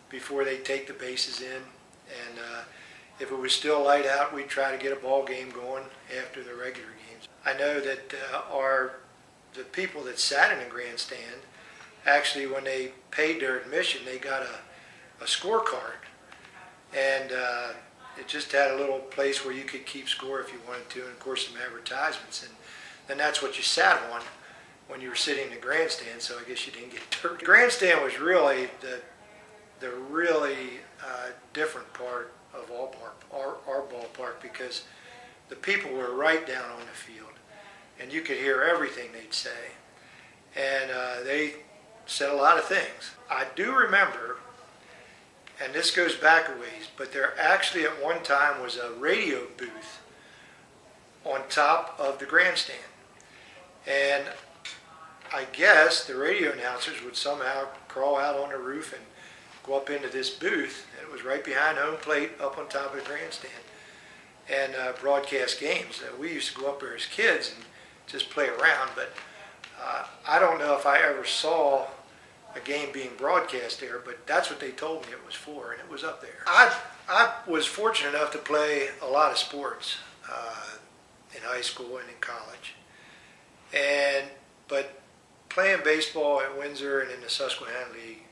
before they take the bases in, and if it was still light out, we'd try to get a ball game going after the regular games. I know that the people that sat in the grandstand, actually when they paid their admission, they got a scorecard, and it just had a little place where you could keep score if you wanted to, and of course some advertisements, and then that's what you sat on when you were sitting in the grandstand, so I guess you didn't get dirt. The grandstand was really the really different part of our ballpark, because the people were right down on the field, and you could hear everything they'd say, and they said a lot of things. I do remember, and this goes back a ways, but there actually at one time was a radio booth on top of the grandstand, and I guess the radio announcers would somehow crawl out on the roof and go up into this booth, and it was right behind home plate up on top of the grandstand, and broadcast games. We used to go up there as kids and just play around, but I don't know if I ever saw a game being broadcast there, but that's what they told me it was for, and it was up there. I was fortunate enough to play a lot of sports in high school and in college, but playing baseball at Windsor and in the Susquehanna League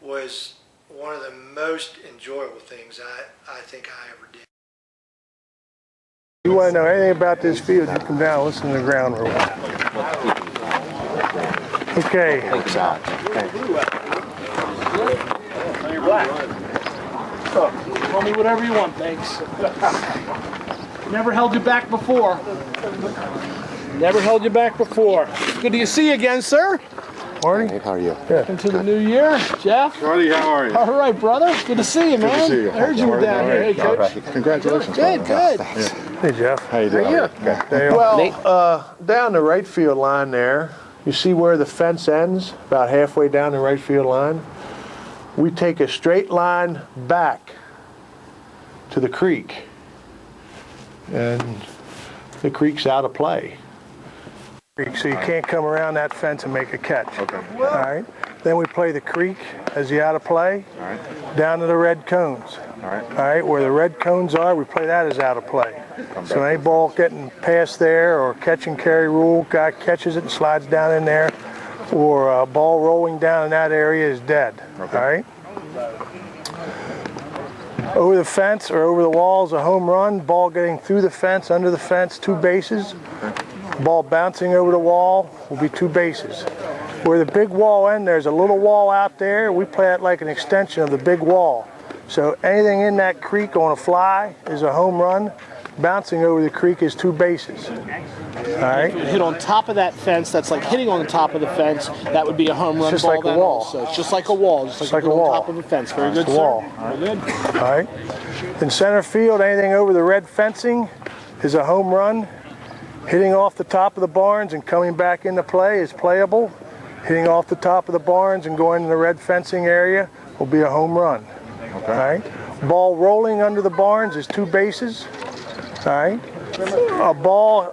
was one of the most enjoyable things I think I ever did. If you want to know anything about this field, you come down and listen to the ground rules. Okay. You're black. Tell me whatever you want, thanks. Never held you back before. Never held you back before. Good to see you again, sir. Morning. Hey, how are you? Good. Into the new year, Jeff. Charlie, how are you? All right, brother. Good to see you, man. Good to see you. I heard you were down here. Hey, Coach. Congratulations. Good. Hey, Jeff. How you doing? Well, down the right field line there, you see where the fence ends? About halfway down the right field line. We take a straight line back to the creek, and the creek's out of play. So you can't come around that fence and make a catch. Okay. All right. Then we play the creek as the out of play. All right. Down to the red cones. All right. All right. Where the red cones are, we play that as out of play. So any ball getting past there, or catch and carry rule, guy catches it and slides down in there, or a ball rolling down in that area is dead. Okay. All right. Over the fence or over the walls, a home run. Ball getting through the fence, under the fence, 2 bases. Ball bouncing over the wall will be 2 bases. Where the big wall ends, there's a little wall out there. We play it like an extension of the big wall. So anything in that creek on a fly is a home run. Bouncing over the creek is 2 bases. All right. Hit on top of that fence. That's like hitting on the top of the fence. That would be a home run. Just ball like a wall. Also. It's just like a wall. Just like a wall. On top of a fence. Very good, sir. Wall. Very good. All right. In center field, anything over the red fencing is a home run. Hitting off the top of the barns and coming back into play is playable. Hitting off the top of the barns and going to the red fencing area will be a home run. Okay. All right. Ball rolling under the barns is 2 bases. All right. A ball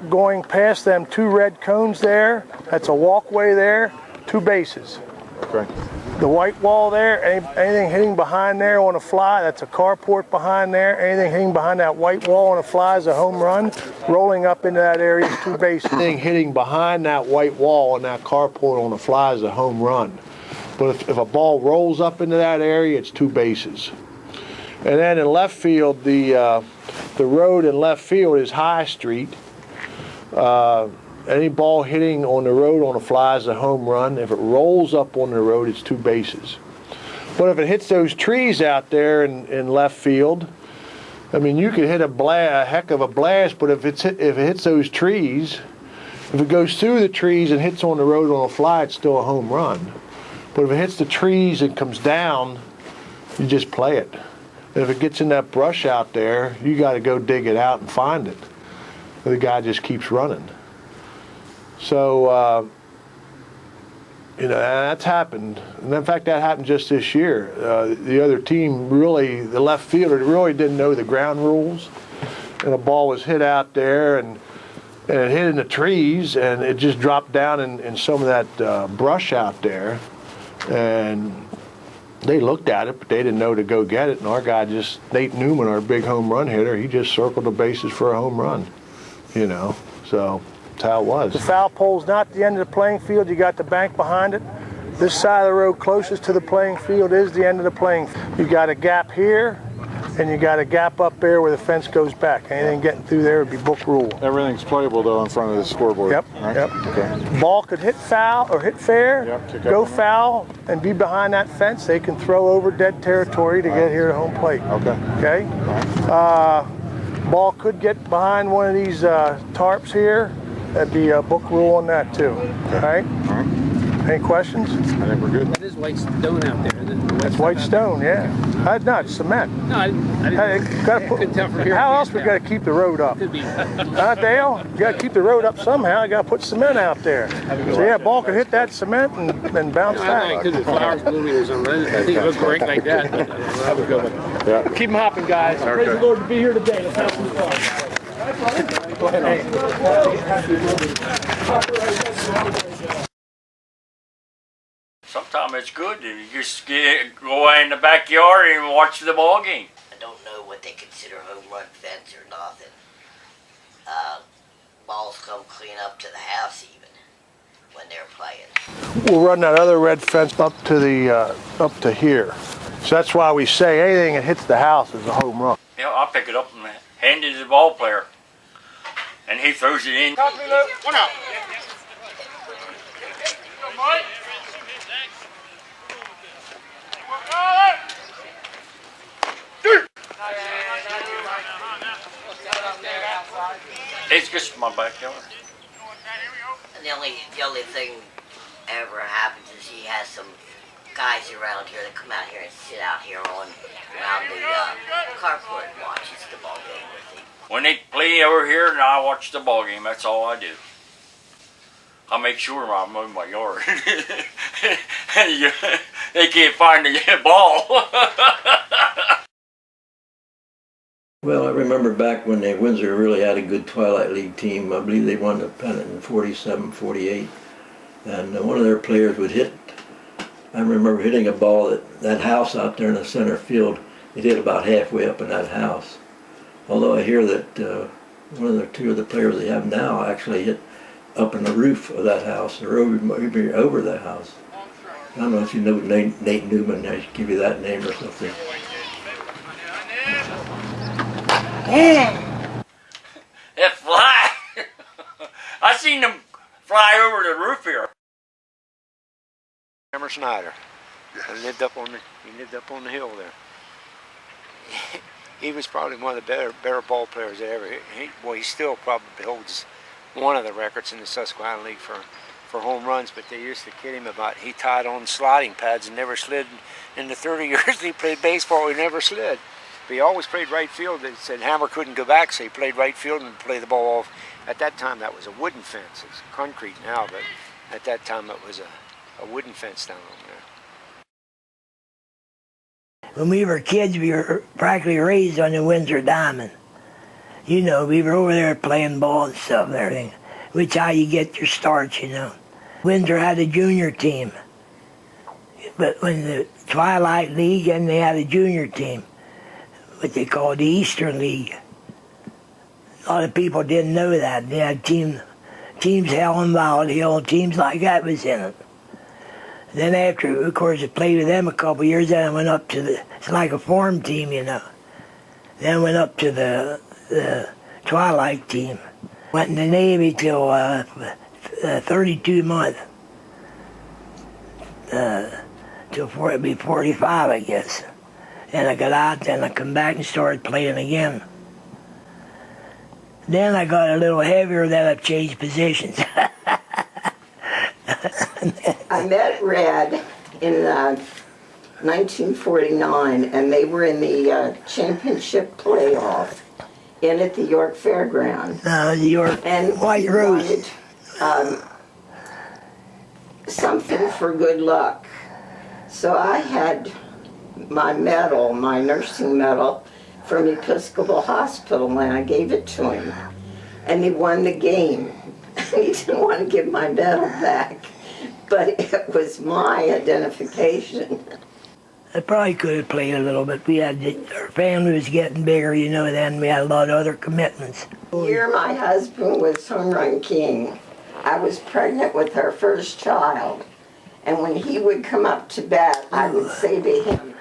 going past them 2 red cones there, that's a walkway there, 2 bases. Okay. The white wall there, anything hitting behind there on a fly, that's a carport behind there. Anything hitting behind that white wall on a fly is a home run. Rolling up into that area is 2 bases. Anything hitting behind that white wall on that carport on a fly is a home run. But if a ball rolls up into that area, it's 2 bases. And then in left field, the road in left field is High Street. Any ball hitting on the road on a fly is a home run. If it rolls up on the road, it's 2 bases. But if it hits those trees out there in left field, I mean, you could hit a heck of a blast, but if it hits those trees, if it goes through the trees and hits on the road on a fly, it's still a home run. But if it hits the trees and comes down, you just play it. And if it gets in that brush out there, you got to go dig it out and find it. The guy just keeps running. So, that's happened. And in fact, that happened just this year. The other team really, the left fielder really didn't know the ground rules. And a ball was hit out there and it hit in the trees and it just dropped down in some of that brush out there. And they looked at it, but they didn't know to go get it. And our guy Nate Newman, our big home run hitter, he just circled the bases for a home run, So that's how it was. The foul pole's not the end of the playing field. You got the bank behind it. This side of the road closest to the playing field is the end of the playing field. You got a gap here, and you got a gap up there where the fence goes back. Anything getting through there would be book rule. Everything's playable though in front of the scoreboard. Yep. Right? Yep. Okay. Ball could hit foul or hit fair, go foul, and be behind that fence. They can throw over dead territory to get here to home plate. Okay. Okay. Ball could get behind one of these tarps here. That'd be a book rule on that too. Okay. All right. Any questions? I think we're good. That is white stone out there. That's white stone, yeah. Not cement. No, I couldn't tell from here. How else we got to keep the road up? Could be. Dale? You got to keep the road up somehow. You got to put cement out there. So yeah, ball could hit that cement and bounce back. Because the flowers blooming or something. I think it looks great like that. But that was good. Yeah. Keep them hopping, guys. Okay. Praise the Lord to be here today. Let's have some fun. Sometimes it's good to just go in the backyard and watch the ball game. I don't know what they consider home run fence or nothing. Balls come clean up to the house even when they're playing. We'll run that other red fence up to here. So that's why we say anything that hits the house is a home run. Yeah, I'll pick it up and hand it to the ball player. And he throws it in. Talk to me, Luke. One out. It's just my backyard. And the only thing ever happens is he has some guys around here that come out here and sit out here around the carport and watches the ball game with him. When they play over here, and I watch the ball game. That's all I do. I make sure I mow my yard. They can't find the ball. Well, I remember back when Windsor really had a good Twilight League team. I believe they won the pennant in 47, 48. And one of their players would hit. I remember hitting a ball that house out there in the center field. It hit about halfway up in that house. Although I hear that one of the 2 of the players they have now actually hit up in the roof of that house or over the house. I don't know if you know Nate Newman. I should give you that name or something. That fly! I seen them fly over the roof here. Hammer Snyder. He lived up on the hill there. He was probably one of the better ball players that ever. He still probably holds one of the records in the Susquehanna League for home runs. But they used to kid him about he tied on sliding pads and never slid. In the 30 years he played baseball, he never slid. But he always played right field. They said Hammer couldn't go back, so he played right field and play the ball off. At that time, that was a wooden fence. It's concrete now, but at that time, it was a wooden fence down on there. When we were kids, we were practically raised on the Windsor Diamond. You know, we were over there playing ball and stuff and everything, which how you get your starts, you know. Windsor had a junior team, but when the Twilight League, and they had a junior team, what they called the Eastern League. A lot of people didn't know that. They had teams Helen Violet Hill, teams like that was in it. Then after, of course, I played with them a couple of years, then I went up to it's like a farm team, you know. Then I went up to the Twilight team. Went in the Navy till 32 months. Till it'd be 45, I guess. And I got out, then I come back and started playing again. Then I got a little heavier, then I changed positions. I met Red in 1949, and they were in the championship playoff in at the York Fairground. The York and White Rose. Wanted, something for good luck. So I had my medal, my nursing medal, from Episcopal Hospital, and I gave it to him. And he won the game. He didn't want to give my medal back, but it was my identification. I probably could have played a little bit. Our family was getting bigger, you know, then we had a lot of other commitments. The year my husband was home run king, I was pregnant with our first child. And when he would come up to bat, I would say to him,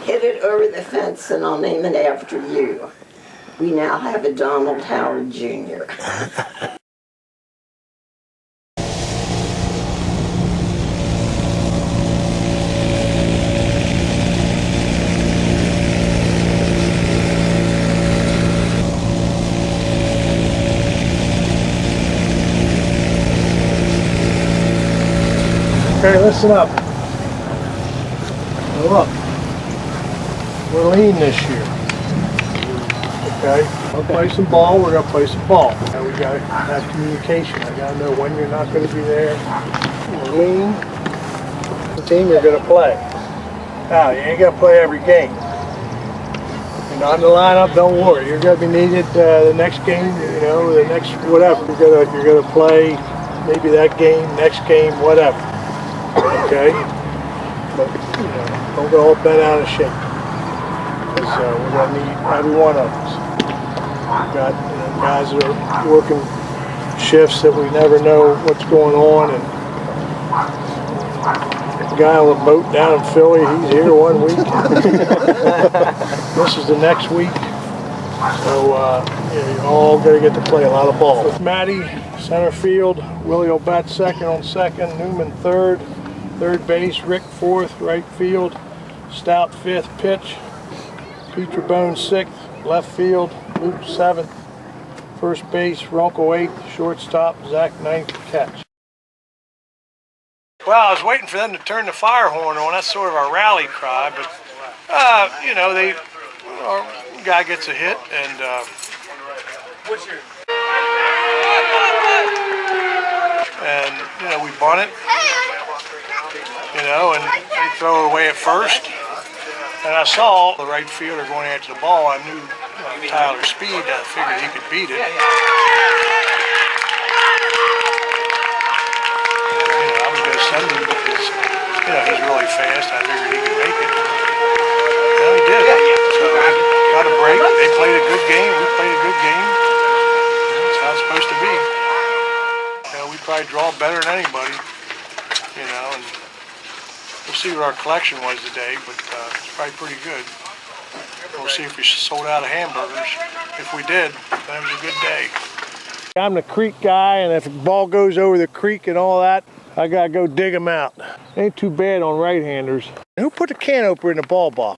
"Hit it over the fence and I'll name it after you." We now have a Donald Howard Jr. Okay, listen up. Now look, we're lean this year. Okay? We'll play some ball, we're gonna play some ball. Now we gotta have communication. I gotta know when you're not gonna be there. We're lean. The team you're gonna play. Now, you ain't gonna play every game. You're not in the lineup, don't worry. You're gonna be needed the next game, you know, the next whatever. You're gonna play maybe that game, next game, whatever. Okay? But, you know, don't get all bent out of shape. Because we're going to need every one of us. We've got guys that are working shifts that we never know what's going on. And the guy on the boat down in Philly, he's here 1 week. This is the next week. So, you're all going to get to play a lot of ball. With Matty, center field, Willie will bat second on second, Newman third base, Rick fourth, right field, Stout fifth pitch, Petrobone sixth, left field, Luke seventh, first base, Runkle eighth, shortstop, Zach ninth, catch. Well, I was waiting for them to turn the fire horn on. That's sort of our rally cry, but you know, our guy gets a hit, and you know, we bunt it, you know, and they throw it away at first. And I saw the right fielder going after the ball. I knew Tyler's speed. I figured he could beat it. You know, I was going to send him because, you know, he's really fast. I figured he could make it. And he did. So got a break. They played a good game. We played a good game. That's how it's supposed to be. You know, we probably draw better than anybody. You know, and we'll see what our collection was today, but it's probably pretty good. We'll see if we sold out of hamburgers. If we did, that was a good day. I'm the creek guy, and if the ball goes over the creek and all that, I gotta go dig them out. Ain't too bad on right-handers. Who put the can opener in the ball box?